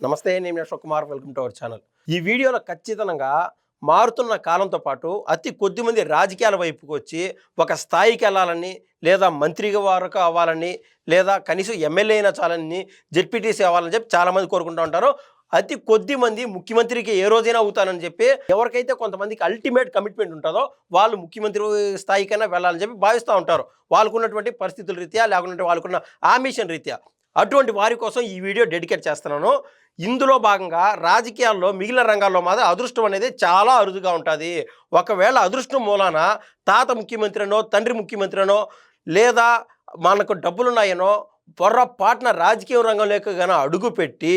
నమస్తే, నేను Ashok Kumar. Welcome to our channel. ఈ వీడియోలో ఖచ్చితంగా మారుతున్న కాలంతో పాటు అతి కొద్ది మంది రాజకీయాల వైపుకి వచ్చి ఒక స్థాయికి వెళ్ళాలని, లేదా మంత్రిగా వరకు అవ్వాలని, లేదా కనీసం ఎమ్మెల్యే అయినా చాలని, జెడ్పీటీసీ అవ్వాలని చెప్పి చాలామంది కోరుకుంటూ ఉంటారు. అతి కొద్ది మంది ముఖ్యమంత్రికి ఏ రోజైనా అవుతానని చెప్పి, ఎవరికైతే కొంతమందికి అల్టిమేట్ కమిట్మెంట్ ఉంటుందో వాళ్ళు ముఖ్యమంత్రి స్థాయికైనా వెళ్ళాలని చెప్పి భావిస్తూ ఉంటారు, వాళ్ళకున్నటువంటి పరిస్థితుల రీత్యా, లేకుంటే వాళ్ళకున్న ఆంబిషన్ రీత్యా. అటువంటి వారి కోసం ఈ వీడియో డెడికేట్ చేస్తున్నాను. ఇందులో భాగంగా రాజకీయాల్లో మిగిలిన రంగాల్లో మాత్రం అదృష్టం అనేది చాలా అరుదుగా ఉంటుంది. ఒకవేళ అదృష్టం మూలాన తాత ముఖ్యమంత్రినో, తండ్రి ముఖ్యమంత్రినో, లేదా మనకు డబ్బులున్నాయనో పొర్రపాటున రాజకీయ రంగంలోకి గాన అడుగుపెట్టి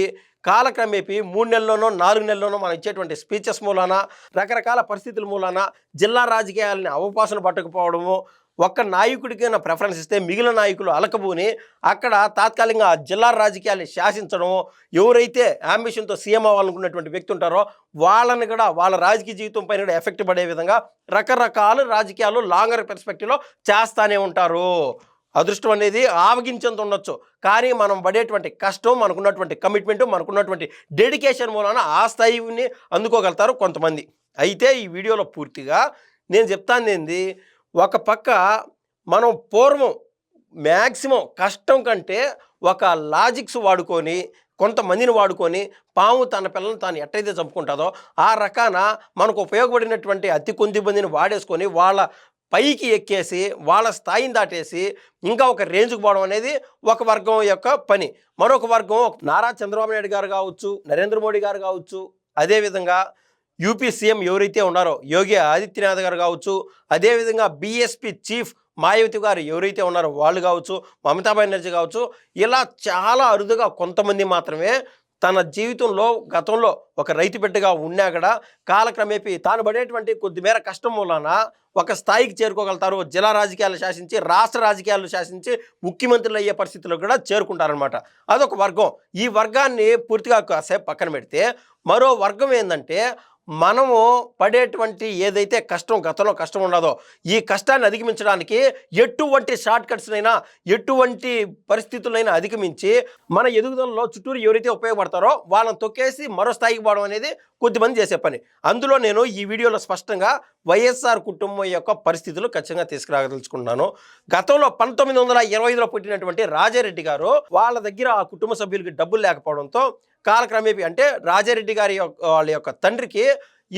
కాలక్రమేపీ 3 నెలల్లోనో 4 నెలల్లోనో మనం ఇచ్చేటువంటి స్పీచెస్ మూలాన, రకరకాల పరిస్థితుల మూలాన జిల్లా రాజకీయాలని అవపాసన పట్టకపోవడము, ఒక్క నాయకుడికి ప్రిఫరెన్స్ ఇస్తే మిగిలిన నాయకులు అలకబూని అక్కడ తాత్కాలికంగా ఆ జిల్లా రాజకీయాల్ని శాసించడం, ఎవరైతే అంబిషన్తో సీఎం అవ్వాలనుకున్నటువంటి వ్యక్తి ఉంటారో వాళ్ళని కూడా వాళ్ళ రాజకీయ జీవితం పైన కూడా ఎఫెక్ట్ పడే విధంగా రకరకాల రాజకీయాలు లాంగర్ పర్స్పెక్టివ్లో చేస్తూనే ఉంటారు. అదృష్టం అనేది ఆవగించేంత ఉండొచ్చు, కానీ మనం పడేటువంటి కష్టం, మనకున్నటువంటి కమిట్మెంటు, మనకున్నటువంటి డెడికేషన్ మూలాన ఆ స్థాయిని అందుకోగలుగుతారు కొంతమంది. అయితే ఈ వీడియోలో పూర్తిగా నేను చెప్తాను ఏంది, ఒక పక్క మనం పూర్వం మ్యాక్సిమం కష్టం కంటే ఒక లాజిక్స్ వాడుకొని, కొంతమందిని వాడుకొని పాము తన పిల్లలను తాను ఎట్టయితే చంపుకుంటుందో ఆ రకాన మనకు ఉపయోగపడినటువంటి అతి కొద్ది మందిని వాడేసుకొని వాళ్ళ పైకి ఎక్కేసి వాళ్ళ స్థాయిని దాటేసి ఇంకా ఒక రేంజ్కి పోవడం అనేది ఒక వర్గం యొక్క పని. మరొక వర్గం నారా చంద్రబాబు నాయుడు గారు కావచ్చు, నరేంద్ర మోడీ గారు కావచ్చు, అదేవిధంగా యూపీ సీఎం ఎవరైతే ఉన్నారో యోగి ఆదిత్యనాథ్ గారు కావచ్చు, అదేవిధంగా బీఎస్పీ చీఫ్ మాయావతి గారు ఎవరైతే ఉన్నారో వాళ్ళు కావచ్చు, మమతా బెనర్జీ కావచ్చు, ఇలా చాలా అరుదుగా కొంతమంది మాత్రమే తన జీవితంలో గతంలో ఒక రైతు బిడ్డగా ఉన్నా కూడా కాలక్రమేపీ తాను పడేటువంటి కొద్దిమేర కష్టం మూలాన ఒక స్థాయికి చేరుకోగలుగుతారు. జిల్లా రాజకీయాలు శాసించి, రాష్ట్ర రాజకీయాలు శాసించి ముఖ్యమంత్రులు అయ్యే పరిస్థితుల్లో కూడా చేరుకుంటారనమాట. అదొక వర్గం. ఈ వర్గాన్ని పూర్తిగా కాసేపు పక్కన పెడితే మరో వర్గం ఏంటంటే, మనము పడేటువంటి ఏదైతే కష్టం, గతంలో కష్టం ఉన్నదో ఈ కష్టాన్ని అధిగమించడానికి ఎటువంటి షార్ట్ కట్స్నైనా, ఎటువంటి పరిస్థితులైనా అధిగమించి మన ఎదుగుదలలో చుట్టూరు ఎవరైతే ఉపయోగపడతారో వాళ్ళని తొక్కేసి మరో స్థాయికి పోవడం అనేది కొద్దిమంది చేసే పని. అందులో నేను ఈ వీడియోలో స్పష్టంగా వైఎస్ఆర్ కుటుంబం యొక్క పరిస్థితులు ఖచ్చితంగా తీసుకురాగదలుచుకుంటున్నాను. గతంలో 1925లో పుట్టినటువంటి రాజారెడ్డి గారు, వాళ్ళ దగ్గర ఆ కుటుంబ సభ్యులకి డబ్బులు లేకపోవడంతో కాలక్రమేపీ అంటే రాజారెడ్డి గారి వాళ్ళ యొక్క తండ్రికి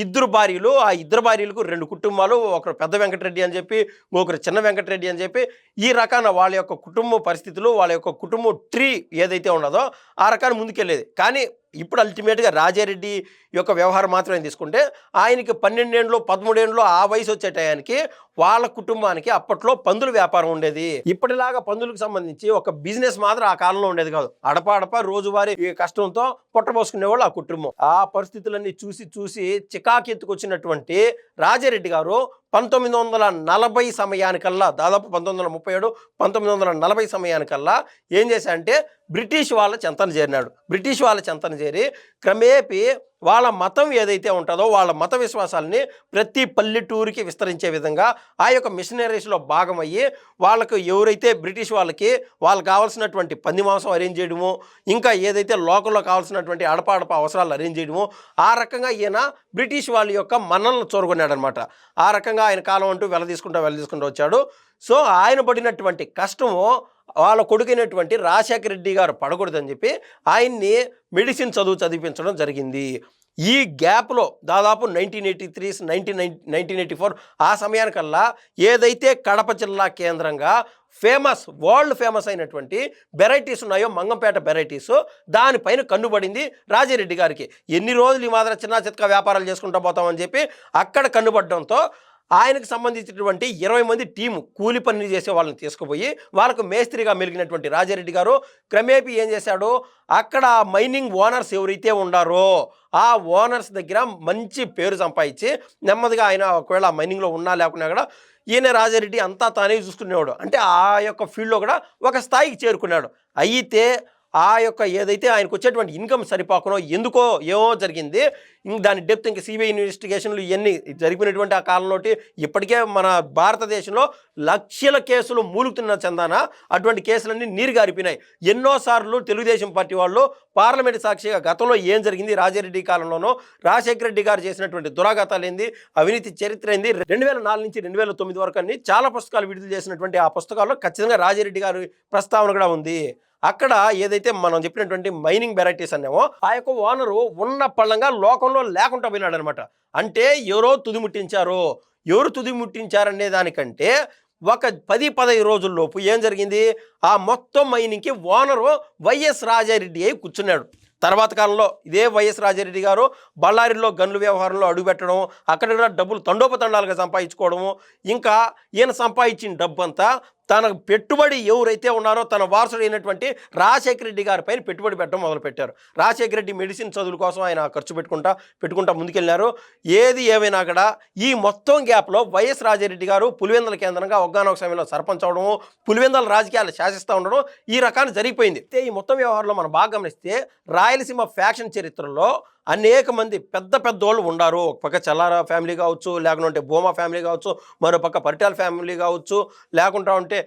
2 భార్యలు, ఆ 2 భార్యలకు 2 కుటుంబాలు, ఒకరు పెద్ద వెంకటరెడ్డి అని చెప్పి, ఇంకొకరు చిన్న వెంకటరెడ్డి అని చెప్పి, ఈ రకాన వాళ్ళ యొక్క కుటుంబ పరిస్థితులు, వాళ్ళ యొక్క కుటుంబం ట్రీ ఏదైతే ఉన్నదో ఆ రకాన్ని ముందుకెళ్ళేది. కానీ ఇప్పుడు అల్టిమేట్గా రాజారెడ్డి యొక్క వ్యవహారం మాత్రమే తీసుకుంటే ఆయనకి 12 ఏళ్ళు 13 ఏళ్ళు ఆ వయసు వచ్చే టయానికి వాళ్ళ కుటుంబానికి అప్పట్లో పందుల వ్యాపారం ఉండేది. ఇప్పటిలాగా పందులకు సంబంధించి ఒక బిజినెస్ మాత్రం ఆ కాలంలో ఉండేది కాదు. అడపాడప రోజువారీ కష్టంతో పొట్టబోసుకునేవాళ్ళు ఆ కుటుంబం. ఆ పరిస్థితులన్నీ చూసి చూసి చికాకెత్తుకొచ్చినటువంటి రాజారెడ్డి గారు 1940 సమయానికల్లా, దాదాపు 1937 1940 సమయానికల్లా ఏం చేశాడంటే బ్రిటిష్ వాళ్ళ చెంతన చేరినాడు. బ్రిటిష్ వాళ్ళ చెంతన చేరి క్రమేపీ వాళ్ళ మతం ఏదైతే ఉంటుందో వాళ్ళ మత విశ్వాసాలని ప్రతి పల్లెటూరికి విస్తరించే విధంగా ఆ యొక్క మిషనరీస్లో భాగమయ్యి వాళ్ళకు ఎవరైతే బ్రిటిష్ వాళ్ళకి కావాల్సినటువంటి పంది మాంసం అరేంజ్ చేయడము, ఇంకా ఏదైతే లోకల్లో కావాల్సినటువంటి అడపాడప అవసరాలు అరేంజ్ చేయడము, ఆ రకంగా ఈయన బ్రిటిష్ వాళ్ళ యొక్క మన్నలను చొరగొన్నాడు అనమాట. ఆ రకంగా ఆయన కాలం అంటూ వెల తీసుకుంటూ వచ్చాడు. సో ఆయన పడినటువంటి కష్టము వాళ్ళ కొడుకైనటువంటి రాజశేఖర రెడ్డి గారు పడకూడదని చెప్పి ఆయన్ని మెడిసిన్ చదివించడం జరిగింది. ఈ గ్యాప్లో దాదాపు 1983 1984 ఆ సమయానికల్లా ఏదైతే కడప జిల్లా కేంద్రంగా వరల్డ్ ఫేమస్ అయినటువంటి వెరైటీస్ ఉన్నాయో, మంగంపేట వెరైటీస్, దానిపైన కన్నుబడింది రాజారెడ్డి గారికి. ఎన్ని రోజులు ఈ మాదిరి చిన్న చితక వ్యాపారాలు చేసుకుంటూ పోతామని చెప్పి అక్కడ కన్నుబడడంతో ఆయనకు సంబంధించినటువంటి 20 మంది టీము కూలి పని చేసే వాళ్ళని తీసుకుపోయి వాళ్ళకు మేస్త్రిగా మెలిగినటువంటి రాజారెడ్డి గారు క్రమేపీ ఏం చేశాడు, అక్కడ మైనింగ్ ఓనర్స్ ఎవరైతే ఉండారో ఆ ఓనర్స్ దగ్గర మంచి పేరు సంపాదించి నెమ్మదిగా ఆయన ఒకవేళ మైనింగ్లో ఉన్నా లేకున్నా కూడా ఈయన రాజారెడ్డి అంతా తానే చూసుకునేవాడు. అంటే ఆ యొక్క ఫీల్డ్లో కూడా ఒక స్థాయికి చేరుకున్నాడు. అయితే ఆ యొక్క ఏదైతే ఆయనకు వచ్చేటువంటి ఇన్కమ్ సరిపోకనో ఎందుకో ఏమో జరిగింది. దాని డెప్త్ ఇంకా సిబిఐ ఇన్వెస్టిగేషన్లు ఇవన్నీ జరిపినటువంటి ఆ కాలంలోటి ఇప్పటికే మన భారతదేశంలో లక్షల కేసులు మూలుగుతున్న చందాన అటువంటి కేసులన్నీ నీరు గారిపోయినాయి. ఎన్నోసార్లు తెలుగుదేశం పార్టీ వాళ్ళు పార్లమెంట్ సాక్షిగా గతంలో ఏం జరిగింది రాజారెడ్డి కాలంలోనో, రాజశేఖర రెడ్డి గారు చేసినటువంటి దురాఘాతాలు ఏంది, అవినీతి చరిత్ర ఏంది, 2004 నుంచి 2009 వరకు అన్ని చాలా పుస్తకాలు విడుదల చేసినటువంటి ఆ పుస్తకాల్లో ఖచ్చితంగా రాజారెడ్డి గారి ప్రస్తావన కూడా ఉంది. అక్కడ ఏదైతే మనం చెప్పినటువంటి మైనింగ్ వెరైటీస్ అన్నామో ఆ యొక్క ఓనరు ఉన్న పళ్ళంగా లోకంలో లేకుండా పోయినాడు అనమాట. అంటే ఎవరో తుదిముట్టించారు. ఎవరు తుదిముట్టించారనే దానికంటే ఒక 10-15 రోజుల్లోపు ఏం జరిగింది, ఆ మొత్తం మైనింగ్కి ఓనరు వైఎస్ రాజారెడ్డి అయి కూర్చున్నాడు. తర్వాత కాలంలో ఇదే వైఎస్ రాజారెడ్డి గారు బళ్ళారిలో గన్లు వ్యవహారంలో అడుగుపెట్టడం, అక్కడ డబ్బులు తండోపతండాలుగా సంపాదించుకోవడము, ఇంకా ఈయన సంపాదించిన డబ్బు అంతా తన పెట్టుబడి ఎవరైతే ఉన్నారో తన వారసుడు అయినటువంటి రాజశేఖర రెడ్డి గారి పైన పెట్టుబడి పెట్టడం మొదలుపెట్టారు. రాజశేఖర రెడ్డి మెడిసిన్ చదువుల కోసం ఆయన ఖర్చు పెట్టుకుంటా ముందుకెళ్ళినారు. ఏది ఏమైనా కూడా ఈ మొత్తం గ్యాప్లో వైఎస్ రాజారెడ్డి గారు పులివెందుల కేంద్రంగా ఒకానొక సమయంలో సర్పంచ్ అవడము, పులివెందుల రాజకీయాలు శాసిస్తూ ఉండడం ఈ రకాన్ని జరిగిపోయింది. ఈ మొత్తం వ్యవహారంలో మనం బాగా గమనిస్తే రాయలసీమ ఫ్యాక్షన్ చరిత్రలో అనేక మంది పెద్ద పెద్దోళ్ళు ఉన్నారు. ఒక పక్క చల్లార ఫ్యామిలీ కావచ్చు, లేకుంటే భూమా ఫ్యామిలీ కావచ్చు, మరో పక్క పరిటాల ఫ్యామిలీ కావచ్చు, లేకుండా ఉంటే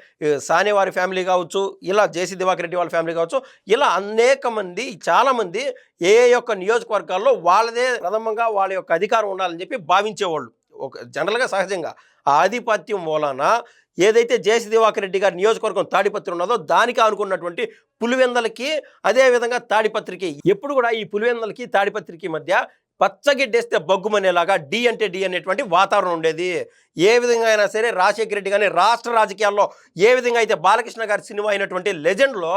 సానేవారి ఫ్యామిలీ కావచ్చు, ఇలా జేసీ దివాకర్ రెడ్డి వాళ్ళ ఫ్యామిలీ కావచ్చు, ఇలా అనేక మంది చాలామంది ఏ యొక్క నియోజకవర్గాల్లో వాళ్ళదే ప్రథమంగా వాళ్ళ యొక్క అధికారం ఉండాలని చెప్పి భావించేవాళ్ళు. ఒక జనరల్గా సహజంగా ఆ ఆధిపత్యం మూలాన ఏదైతే జేసీ దివాకర్ రెడ్డి గారి నియోజకవర్గం తాడిపత్రి ఉన్నదో దానికి అనుకున్నటువంటి పులివెందలకి అదేవిధంగా తాడిపత్రికి ఎప్పుడు కూడా ఈ పులివెందలకి తాడిపత్రికి మధ్య పచ్చగిడ్డేస్తే బగ్గుమనేలాగా డి అంటే డి అనేటువంటి వాతావరణం ఉండేది. ఏ విధంగా అయినా సరే రాజశేఖర రెడ్డి కానీ రాష్ట్ర రాజకీయాల్లో ఏ విధంగా అయితే బాలకృష్ణ గారి సినిమా అయినటువంటి లెజెండ్లో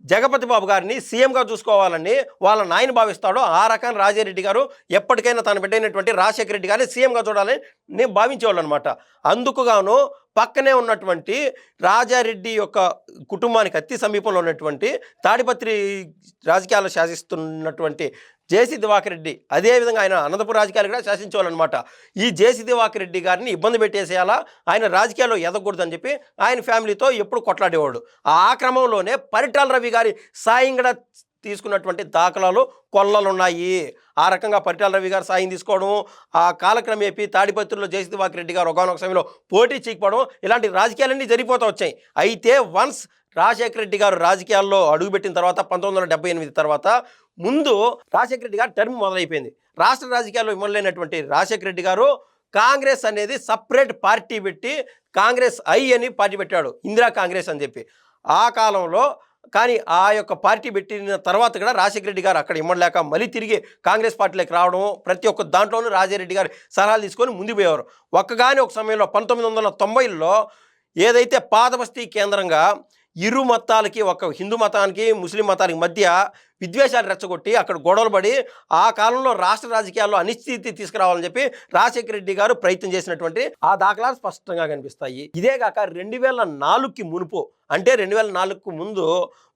జగపతి బాబు గారిని సీఎంగా చూసుకోవాలని వాళ్ళ నాయన భావిస్తాడో ఆ రకం రాజారెడ్డి గారు ఎప్పటికైనా తన బిడ్డైనటువంటి రాజశేఖర రెడ్డి గారిని సీఎంగా చూడాలని నేను భావించేవాళ్ళు అనమాట. అందుకు గాను పక్కనే ఉన్నటువంటి రాజారెడ్డి యొక్క కుటుంబానికి అతి సమీపంలో ఉన్నటువంటి తాడిపత్రి రాజకీయాలు శాసిస్తున్నటువంటి జేసీ దివాకర్ రెడ్డి అదేవిధంగా ఆయన అనంతపురం రాజకీయాలు కూడా శాసించేవాళ్ళనమాట. ఈ జేసీ దివాకర్ రెడ్డి గారిని ఇబ్బంది పెట్టేసేయాలా, ఆయన రాజకీయాల్లో ఎదగకూడదని చెప్పి ఆయన ఫ్యామిలీతో ఎప్పుడు కొట్లాడేవాడు. ఆ క్రమంలోనే పరిటాల రవి గారి సాయం కూడా తీసుకున్నటువంటి దాఖలాలు కొల్లలు ఉన్నాయి. ఆ రకంగా పరిటాల రవి గారు సాయం తీసుకోవడం, ఆ కాలక్రమేపీ తాడిపత్రిలో జేసీ దివాకర్ రెడ్డి గారు ఒకనొక సమయంలో పోటీ చేయకపోవడం, ఇలాంటి రాజకీయాలన్నీ జరిగిపోతూ వచ్చాయి. అయితే వన్స్ రాజశేఖర రెడ్డి గారు రాజకీయాల్లో అడుగుపెట్టిన తర్వాత 1978 తర్వాత ముందు రాజశేఖర రెడ్డి గారు టర్మ్ మొదలైపోయింది. రాష్ట్ర రాజకీయాల్లో ఇమ్మలేనటువంటి రాజశేఖర రెడ్డి గారు కాంగ్రెస్ అనేది సపరేట్ పార్టీ పెట్టి కాంగ్రెస్ ఐ అని పార్టీ పెట్టాడు, ఇందిరా కాంగ్రెస్ అని చెప్పి. ఆ కాలంలో కానీ ఆ యొక్క పార్టీ పెట్టిన తర్వాత కూడా రాజశేఖర రెడ్డి గారు అక్కడ ఇమ్మలేక మళ్ళీ తిరిగి కాంగ్రెస్ పార్టీలోకి రావడం, ప్రతి ఒక్క దాంట్లోనూ రాజారెడ్డి గారు సలహాలు తీసుకొని ముందుకు పోయేవారు. ఒక్కగాని ఒక సమయంలో 1990లో ఏదైతే పాతబస్తీ కేంద్రంగా ఇరు మతాలకి, ఒక హిందూ మతానికి ముస్లిం మతానికి మధ్య విద్వేషాలు రెచ్చగొట్టి అక్కడ గొడవలు పడి ఆ కాలంలో రాష్ట్ర రాజకీయాల్లో అనిశ్చితి తీసుకురావాలని చెప్పి రాజశేఖర రెడ్డి గారు ప్రయత్నం చేసినటువంటి ఆ దాఖలాలు స్పష్టంగా కనిపిస్తాయి. ఇదే కాక 2004కి మునుపు, అంటే 2004కు ముందు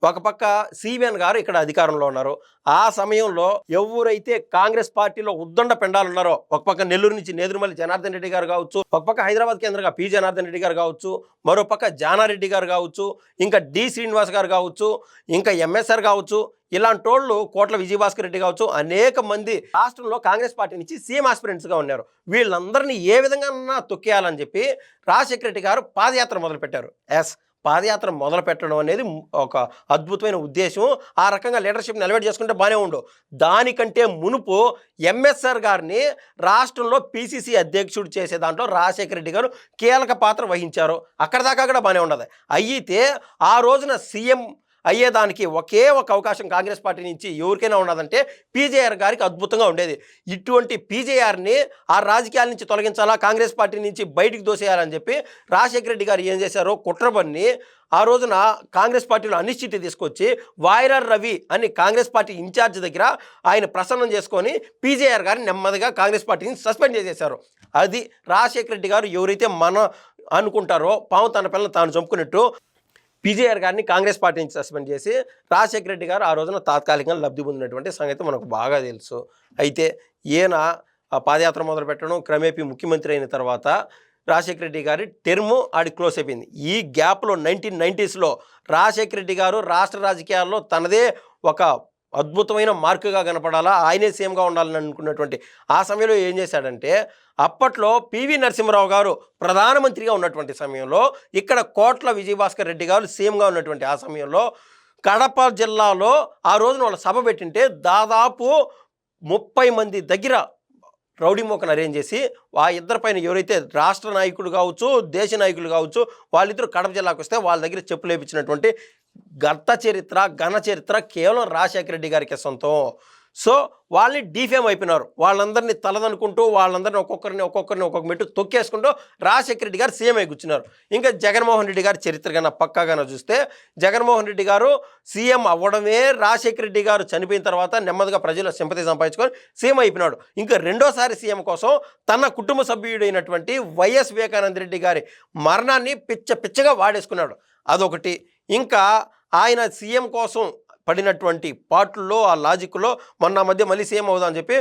ఒక పక్క సివిఎన్ గారు ఇక్కడ అధికారంలో ఉన్నారు. ఆ సమయంలో ఎవరైతే కాంగ్రెస్ పార్టీలో ఉద్దండ పెండాలు ఉన్నారో, ఒక పక్క నెల్లూరు నుంచి నేదురుమల్లి జనార్దన్ రెడ్డి గారు కావచ్చు, ఒక పక్క హైదరాబాద్ కేంద్రంగా పి జనార్దన్ రెడ్డి గారు కావచ్చు, మరో పక్క జానారెడ్డి గారు కావచ్చు, ఇంకా డి శ్రీనివాస్ గారు కావచ్చు, ఇంకా ఎంఎస్ఆర్ కావచ్చు, ఇలాంటి వాళ్ళు కోట్ల విజయభాస్కర్ రెడ్డి కావచ్చు, అనేక మంది రాష్ట్రంలో కాంగ్రెస్ పార్టీ నుంచి సీఎం ఆస్పిరెంట్స్గా ఉన్నారు. వీళ్ళందరినీ ఏ విధంగా తొక్కేయాలని చెప్పి రాజశేఖర రెడ్డి గారు పాదయాత్ర మొదలుపెట్టారు. పాదయాత్ర మొదలు పెట్టడం అనేది ఒక అద్భుతమైన ఉద్దేశం. ఆ రకంగా లీడర్షిప్ నిలబెట్టి చేసుకుంటే బాగానే ఉండు. దానికంటే మునుపు ఎంఎస్ఆర్ గారిని రాష్ట్రంలో పిసిసి అధ్యక్షుడు చేసే దాంట్లో రాజశేఖర రెడ్డి గారు కీలక పాత్ర వహించారు. అక్కడ దాకా కూడా బాగానే ఉండదు. అయితే ఆ రోజున సీఎం అయ్యేదానికి ఒకే ఒక అవకాశం కాంగ్రెస్ పార్టీ నుంచి ఎవరికైనా ఉన్నదంటే పీజేఆర్ గారికి అద్భుతంగా ఉండేది. ఇటువంటి పీజేఆర్ని ఆ రాజకీయాల నుంచి తొలగించాలా, కాంగ్రెస్ పార్టీ నుంచి బయటికి దోసేయాలని చెప్పి రాజశేఖర రెడ్డి గారు ఏం చేశారో కుట్రబన్ని ఆ రోజున కాంగ్రెస్ పార్టీలో అనిశ్చితి తీసుకొచ్చి వాయరార్ రవి అని కాంగ్రెస్ పార్టీ ఇన్ఛార్జ్ దగ్గర ఆయన ప్రసన్నం చేసుకొని పీజేఆర్ గారిని నెమ్మదిగా కాంగ్రెస్ పార్టీని సస్పెండ్ చేసేశారు. అది రాజశేఖర రెడ్డి గారు ఎవరైతే అనుకుంటారో పాము తన పిల్లలు తాను చంపుకున్నట్టు పీజేఆర్ గారిని కాంగ్రెస్ పార్టీ నుంచి సస్పెండ్ చేసి రాజశేఖర రెడ్డి గారు ఆ రోజున తాత్కాలికంగా లబ్ధి పొందినటువంటి సంగతి మనకు బాగా తెలుసు. అయితే ఈయన పాదయాత్ర మొదలు పెట్టడం, క్రమేపీ ముఖ్యమంత్రి అయిన తర్వాత రాజశేఖర రెడ్డి గారి టెర్ము ఆడి క్లోజ్ అయిపోయింది. ఈ గ్యాప్లో 1990స్లో రాజశేఖర రెడ్డి గారు రాష్ట్ర రాజకీయాల్లో తనదే ఒక అద్భుతమైన మార్కుగా కనపడాలా, ఆయనే సీఎంగా ఉండాలని అనుకున్నటువంటి ఆ సమయంలో ఏం చేశాడంటే, అప్పట్లో పివి నరసింహారావు గారు ప్రధానమంత్రిగా ఉన్నటువంటి సమయంలో, ఇక్కడ కోట్ల విజయభాస్కర్ రెడ్డి గారు సీఎంగా ఉన్నటువంటి ఆ సమయంలో కడప జిల్లాలో ఆ రోజున వాళ్ళ సభ పెట్టింటే దాదాపు 30 మంది దగ్గర రౌడీ మోకను అరేంజ్ చేసి ఆ ఇద్దరి పైన ఎవరైతే రాష్ట్ర నాయకుడు కావచ్చు, దేశ నాయకులు కావచ్చు, వాళ్ళిద్దరూ కడప జిల్లాకు వస్తే వాళ్ళ దగ్గర చెప్పులు వేయించినటువంటి ఘన చరిత్ర కేవలం రాజశేఖర రెడ్డి గారికి సొంతం. సో వాళ్ళని డిఫేమ్ అయిపోయినారు. వాళ్ళందరినీ తలదనుకుంటూ వాళ్ళందరినీ ఒక్కొక్కరిని ఒక్కొక్క మెట్టు తొక్కేసుకుంటూ రాజశేఖర రెడ్డి గారు సీఎం అయి కూర్చున్నారు. ఇంకా జగన్మోహన్ రెడ్డి గారి చరిత్ర కన్నా పక్కాగా చూస్తే, జగన్మోహన్ రెడ్డి గారు సీఎం అవ్వడమే రాజశేఖర రెడ్డి గారు చనిపోయిన తర్వాత నెమ్మదిగా ప్రజల సింపతి సంపాదించుకొని సీఎం అయిపోయినాడు. ఇంకా రెండోసారి సీఎం కోసం తన కుటుంబ సభ్యుడైనటువంటి వైఎస్ వివేకానంద రెడ్డి గారి మరణాన్ని పిచ్చగా వాడేసుకున్నాడు. అదొకటి. ఇంకా ఆయన సీఎం కోసం పడినటువంటి పాటల్లో ఆ లాజిక్లో మొన్న మధ్య మళ్ళీ సీఎం అవుదామని చెప్పి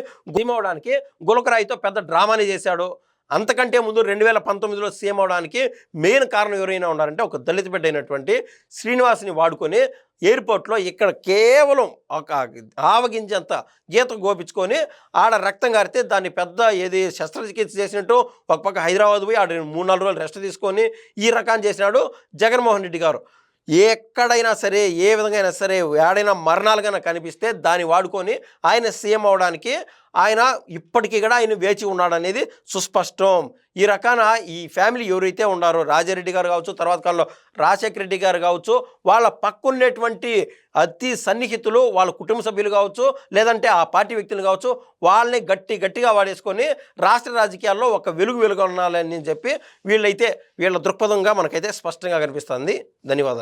అవడానికి గులకరాయితో పెద్ద డ్రామాని చేశాడు. అంతకంటే ముందు 2019లో సీఎం అవడానికి మెయిన్ కారణం ఎవరైనా ఉన్నారంటే, ఒక దళిత బిడ్డ అయినటువంటి శ్రీనివాస్ని వాడుకొని ఎయిర్పోర్ట్లో ఇక్కడ కేవలం ఒక ఆవగింజంత గీత గోపించుకొని ఆడ రక్తం కారితే దాన్ని పెద్ద ఏది శస్త్రచికిత్స చేసినట్టు ఒక పక్క హైదరాబాద్ పోయి ఆడ 3-4 రోజులు రెస్ట్ తీసుకొని ఈ రకాన్ని చేసినాడు జగన్మోహన్ రెడ్డి గారు. ఎక్కడైనా సరే, ఏ విధంగా అయినా సరే, ఏడైనా మరణాలు కన్నా కనిపిస్తే దాన్ని వాడుకొని ఆయన సీఎం అవడానికి ఆయన ఇప్పటికీ కూడా ఆయన వేచి ఉన్నాడనేది సుస్పష్టం. ఈ రకాన ఈ ఫ్యామిలీ ఎవరైతే ఉన్నారో, రాజారెడ్డి గారు కావచ్చు, తర్వాత కాలంలో రాజశేఖర రెడ్డి గారు కావచ్చు, వాళ్ళ పక్కన్నటువంటి అతి సన్నిహితులు, వాళ్ళ కుటుంబ సభ్యులు కావచ్చు, లేదంటే ఆ పార్టీ వ్యక్తులు కావచ్చు, వాళ్ళని గట్టిగా వాడేసుకొని రాష్ట్ర రాజకీయాల్లో ఒక వెలుగు ఉండాలని చెప్పి వీళ్ళ దృక్పథంగా మనకైతే స్పష్టంగా కనిపిస్తుంది. ధన్యవాదాలు.